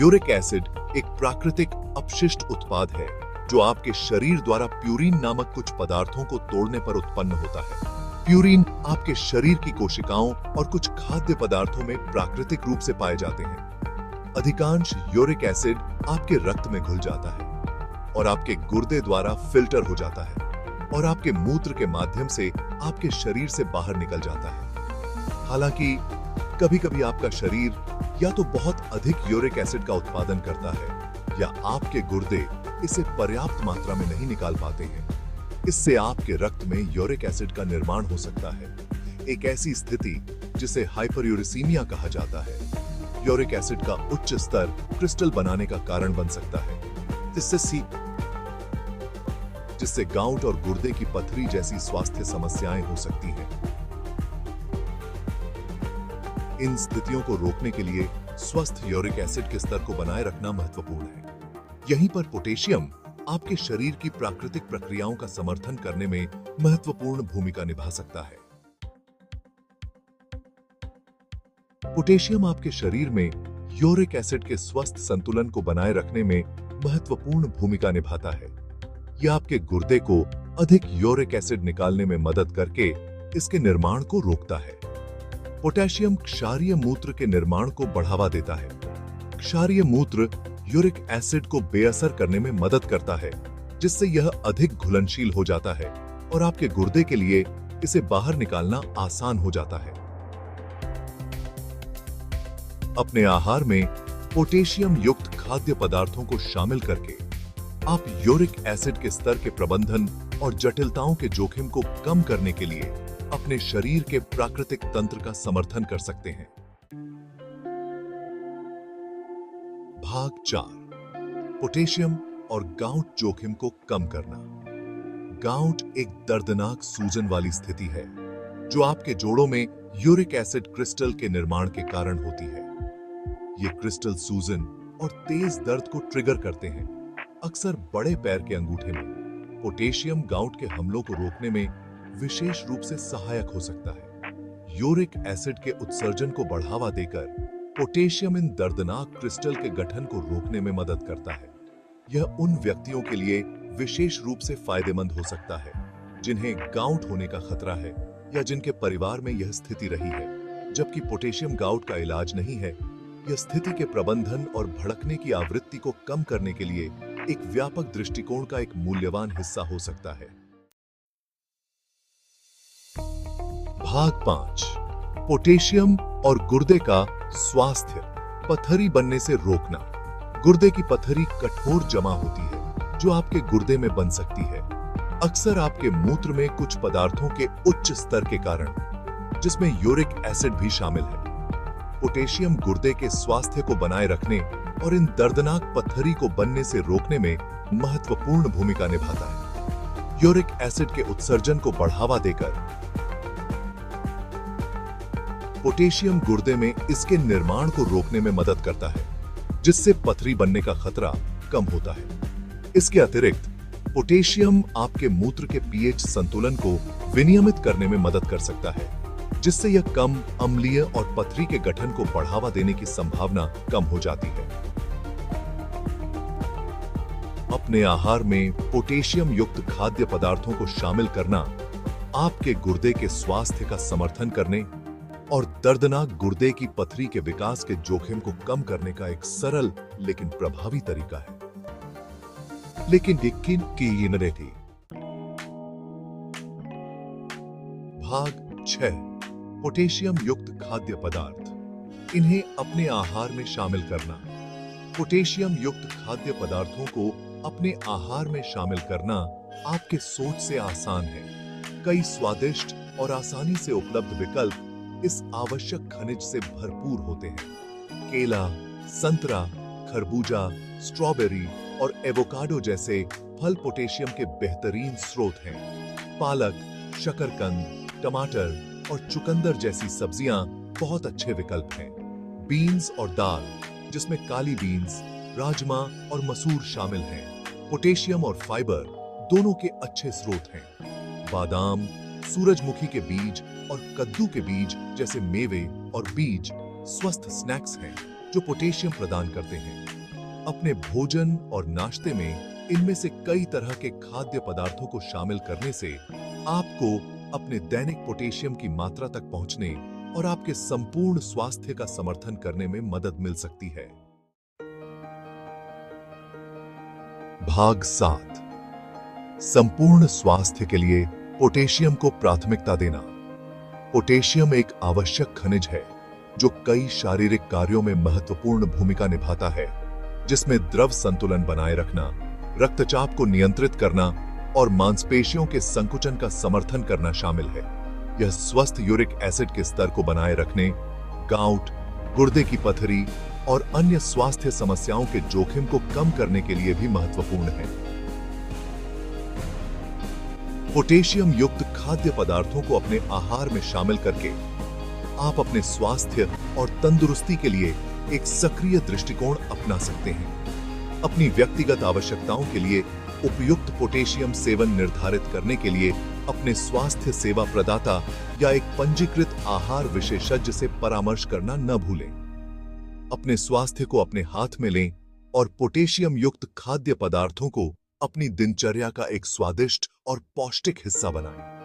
Uric acid एक प्राकृतिक अपशिष्ट उत्पाद है जो आपके शरीर द्वारा प्यूरिन नामक कुछ पदार्थों को तोड़ने पर उत्पन्न होता है। प्यूरिन आपके शरीर की कोशिकाओं और कुछ खाद्य पदार्थों में प्राकृतिक रूप से पाए जाते हैं। अधिकांश यूरिक एसिड आपके रक्त में घुल जाता है और आपके गुर्दे द्वारा फिल्टर हो जाता है और आपके मूत्र के माध्यम से आपके शरीर से बाहर निकल जाता है। हालांकि कभी-कभी आपका शरीर या तो बहुत अधिक यूरिक एसिड का उत्पादन करता है या आपके गुर्दे इसे पर्याप्त मात्रा में नहीं निकाल पाते हैं। इससे आपके रक्त में यूरिक एसिड का निर्माण हो सकता है, एक ऐसी स्थिति जिसे हाइपरयूरिसीमिया कहा जाता है। यूरिक एसिड का उच्च स्तर क्रिस्टल बनाने का कारण बन सकता है, जिससे गाउट और गुर्दे की पथरी जैसी स्वास्थ्य समस्याएं हो सकती हैं। इन स्थितियों को रोकने के लिए स्वस्थ यूरिक एसिड के स्तर को बनाए रखना महत्वपूर्ण है। यहीं पर पोटेशियम आपके शरीर की प्राकृतिक प्रक्रियाओं का समर्थन करने में महत्वपूर्ण भूमिका निभा सकता है। पोटेशियम आपके शरीर में यूरिक एसिड के स्वस्थ संतुलन को बनाए रखने में महत्वपूर्ण भूमिका निभाता है। यह आपके गुर्दे को अधिक यूरिक एसिड निकालने में मदद करके इसके निर्माण को रोकता है। पोटेशियम क्षारीय मूत्र के निर्माण को बढ़ावा देता है। क्षारीय मूत्र यूरिक एसिड को बेअसर करने में मदद करता है, जिससे यह अधिक घुलनशील हो जाता है और आपके गुर्दे के लिए इसे बाहर निकालना आसान हो जाता है। अपने आहार में पोटेशियम युक्त खाद्य पदार्थों को शामिल करके आप यूरिक एसिड के स्तर के प्रबंधन और जटिलताओं के जोखिम को कम करने के लिए अपने शरीर के प्राकृतिक तंत्र का समर्थन कर सकते हैं। भाग 4, पोटेशियम और गाउट जोखिम को कम करना। गाउट एक दर्दनाक सूजन वाली स्थिति है जो आपके जोड़ों में यूरिक एसिड क्रिस्टल के निर्माण के कारण होती है। ये क्रिस्टल सूजन और तेज दर्द को ट्रिगर करते हैं, अक्सर बड़े पैर के अंगूठे में। पोटेशियम गाउट के हमलों को रोकने में विशेष रूप से सहायक हो सकता है। यूरिक एसिड के उत्सर्जन को बढ़ावा देकर पोटेशियम इन दर्दनाक क्रिस्टल के गठन को रोकने में मदद करता है। यह उन व्यक्तियों के लिए विशेष रूप से फायदेमंद हो सकता है जिन्हें गाउट होने का खतरा है या जिनके परिवार में यह स्थिति रही है। जबकि पोटेशियम गाउट का इलाज नहीं है, यह स्थिति के प्रबंधन और भड़कने की आवृत्ति को कम करने के लिए एक व्यापक दृष्टिकोण का एक मूल्यवान हिस्सा हो सकता है। भाग 5, पोटेशियम और गुर्दे का स्वास्थ्य। पथरी बनने से रोकना। गुर्दे की पथरी कठोर जमा होती है जो आपके गुर्दे में बन सकती है, अक्सर आपके मूत्र में कुछ पदार्थों के उच्च स्तर के कारण, जिसमें यूरिक एसिड भी शामिल है। पोटेशियम गुर्दे के स्वास्थ्य को बनाए रखने और इन दर्दनाक पथरी को बनने से रोकने में महत्वपूर्ण भूमिका निभाता है। यूरिक एसिड के उत्सर्जन को बढ़ावा देकर पोटेशियम गुर्दे में इसके निर्माण को रोकने में मदद करता है, जिससे पथरी बनने का खतरा कम होता है। इसके अतिरिक्त पोटेशियम आपके मूत्र के पीएच संतुलन को विनियमित करने में मदद कर सकता है, जिससे यह कम अम्लीय और पथरी के गठन को बढ़ावा देने की संभावना कम हो जाती है। अपने आहार में पोटेशियम युक्त खाद्य पदार्थों को शामिल करना आपके गुर्दे के स्वास्थ्य का समर्थन करने और दर्दनाक गुर्दे की पथरी के विकास के जोखिम को कम करने का एक सरल लेकिन प्रभावी तरीका है। लेकिन भाग 6, पोटेशियम युक्त खाद्य पदार्थ। इन्हें अपने आहार में शामिल करना। पोटेशियम युक्त खाद्य पदार्थों को अपने आहार में शामिल करना आपके सोच से आसान है। कई स्वादिष्ट और आसानी से उपलब्ध विकल्प इस आवश्यक खनिज से भरपूर होते हैं। केला, संतरा, खरबूजा, स्ट्रॉबेरी और एवोकाडो जैसे फल पोटेशियम के बेहतरीन स्रोत हैं। पालक, शकरकंद, टमाटर और चुकंदर जैसी सब्जियां बहुत अच्छे विकल्प हैं। बीन्स और दाल, जिसमें काली बीन्स, राजमा और मसूर शामिल हैं, पोटेशियम और फाइबर दोनों के अच्छे स्रोत हैं। बादाम, सूरजमुखी के बीज और कद्दू के बीज जैसे मेवे और बीज स्वस्थ स्नैक्स हैं। जो पोटेशियम प्रदान करते हैं। अपने भोजन और नाश्ते में इनमें से कई तरह के खाद्य पदार्थों को शामिल करने से आपको अपने दैनिक पोटेशियम की मात्रा तक पहुंचने और आपके संपूर्ण स्वास्थ्य का समर्थन करने में मदद मिल सकती है। भाग 7, संपूर्ण स्वास्थ्य के लिए पोटेशियम को प्राथमिकता देना। पोटेशियम एक आवश्यक खनिज है जो कई शारीरिक कार्यों में महत्वपूर्ण भूमिका निभाता है, जिसमें द्रव संतुलन बनाए रखना, रक्तचाप को नियंत्रित करना और मांसपेशियों के संकुचन का समर्थन करना शामिल है। यह स्वस्थ यूरिक एसिड के स्तर को बनाए रखने, गाउट, गुर्दे की पथरी और अन्य स्वास्थ्य समस्याओं के जोखिम को कम करने के लिए भी महत्वपूर्ण है। पोटेशियम युक्त खाद्य पदार्थों को अपने आहार में शामिल करके आप अपने स्वास्थ्य और तंदुरुस्ती के लिए एक सक्रिय दृष्टिकोण अपना सकते हैं। अपनी व्यक्तिगत आवश्यकताओं के लिए उपयुक्त पोटेशियम सेवन निर्धारित करने के लिए अपने स्वास्थ्य सेवा प्रदाता या एक पंजीकृत आहार विशेषज्ञ से परामर्श करना न भूलें। अपने स्वास्थ्य को अपने हाथ में लें और पोटेशियम युक्त खाद्य पदार्थों को अपनी दिनचर्या का एक स्वादिष्ट और पौष्टिक हिस्सा बनाएं।